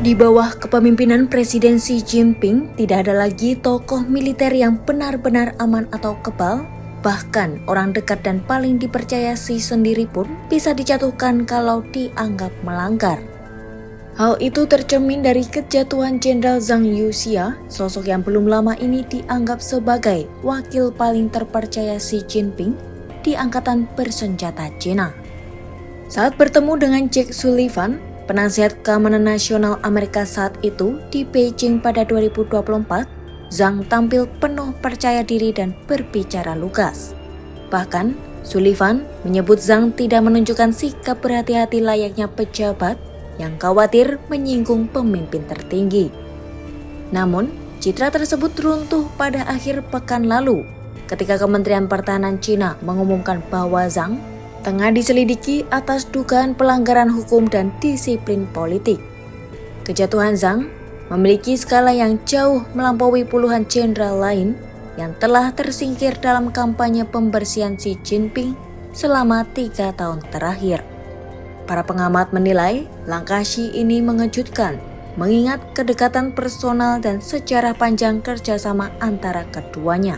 Di bawah kepemimpinan Presiden Xi Jinping, tidak ada lagi tokoh militer yang benar-benar aman atau kebal. Bahkan orang dekat dan paling dipercaya Xi sendiri pun bisa dijatuhkan kalau dianggap melanggar. Hal itu tercermin dari kejatuhan Jenderal Zhang Yuxia, sosok yang belum lama ini dianggap sebagai wakil paling terpercaya Xi Jinping di Angkatan Bersenjata Cina. Saat bertemu dengan Jake Sullivan, penasihat keamanan nasional Amerika saat itu di Beijing pada 2024, Zhang tampil penuh percaya diri dan berbicara lugas. Bahkan, Sullivan menyebut Zhang tidak menunjukkan sikap berhati-hati layaknya pejabat yang khawatir menyinggung pemimpin tertinggi. Namun, citra tersebut runtuh pada akhir pekan lalu ketika Kementerian Pertahanan Cina mengumumkan bahwa Zhang tengah diselidiki atas dugaan pelanggaran hukum dan disiplin politik. Kejatuhan Zhang memiliki skala yang jauh melampaui puluhan jenderal lain yang telah tersingkir dalam kampanye pembersihan Xi Jinping selama 3 tahun terakhir. Para pengamat menilai langkah Xi ini mengejutkan, mengingat kedekatan personal dan sejarah panjang kerjasama antara keduanya.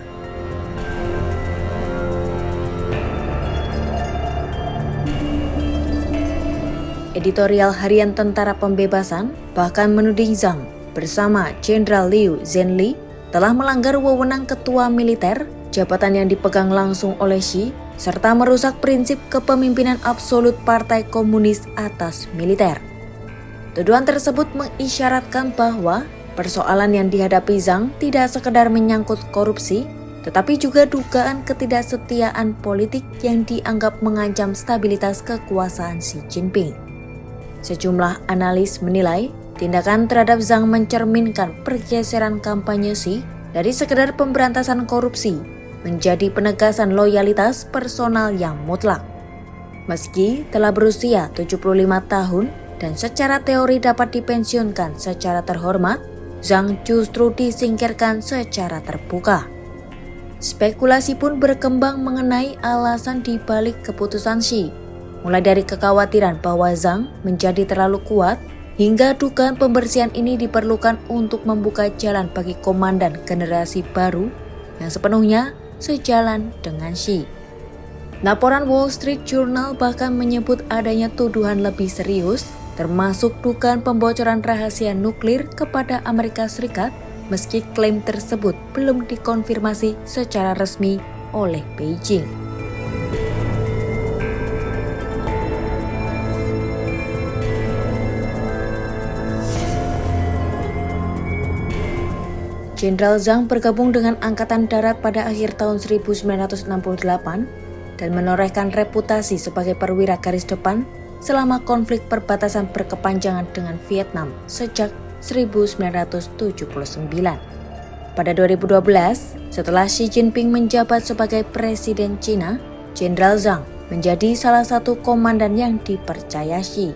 Editorial Harian Tentara Pembebasan bahkan menuding Zhang bersama Jenderal Liu Zhenli telah melanggar wewenang ketua militer, jabatan yang dipegang langsung oleh Xi, serta merusak prinsip kepemimpinan absolut Partai Komunis atas militer. Tuduhan tersebut mengisyaratkan bahwa persoalan yang dihadapi Zhang tidak sekedar menyangkut korupsi, tetapi juga dugaan ketidaksetiaan politik yang dianggap mengancam stabilitas kekuasaan Xi Jinping. Sejumlah analis menilai tindakan terhadap Zhang mencerminkan pergeseran kampanye Xi dari sekedar pemberantasan korupsi menjadi penegasan loyalitas personal yang mutlak. Meski telah berusia 75 tahun dan secara teori dapat dipensiunkan secara terhormat, Zhang justru disingkirkan secara terbuka. Spekulasi pun berkembang mengenai alasan di balik keputusan Xi, mulai dari kekhawatiran bahwa Zhang menjadi terlalu kuat hingga dugaan pembersihan ini diperlukan untuk membuka jalan bagi komandan generasi baru yang sepenuhnya sejalan dengan Xi. Laporan Wall Street Journal bahkan menyebut adanya tuduhan lebih serius, termasuk dugaan pembocoran rahasia nuklir kepada Amerika Serikat, meski klaim tersebut belum dikonfirmasi secara resmi oleh Beijing. Jenderal Zhang bergabung dengan Angkatan Darat pada akhir tahun 1968 dan menorehkan reputasi sebagai perwira garis depan selama konflik perbatasan berkepanjangan dengan Vietnam sejak 1979. Pada 2012, setelah Xi Jinping menjabat sebagai Presiden Cina, Jenderal Zhang menjadi salah satu komandan yang dipercaya Xi.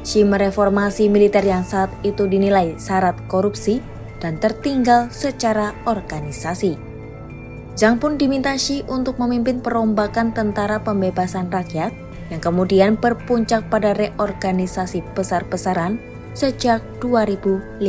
Xi mereformasi militer yang saat itu dinilai syarat korupsi dan tertinggal secara organisasi. Zhang pun diminta Xi untuk memimpin perombakan tentara pembebasan rakyat yang kemudian berpuncak pada reorganisasi besar-besaran sejak 2015.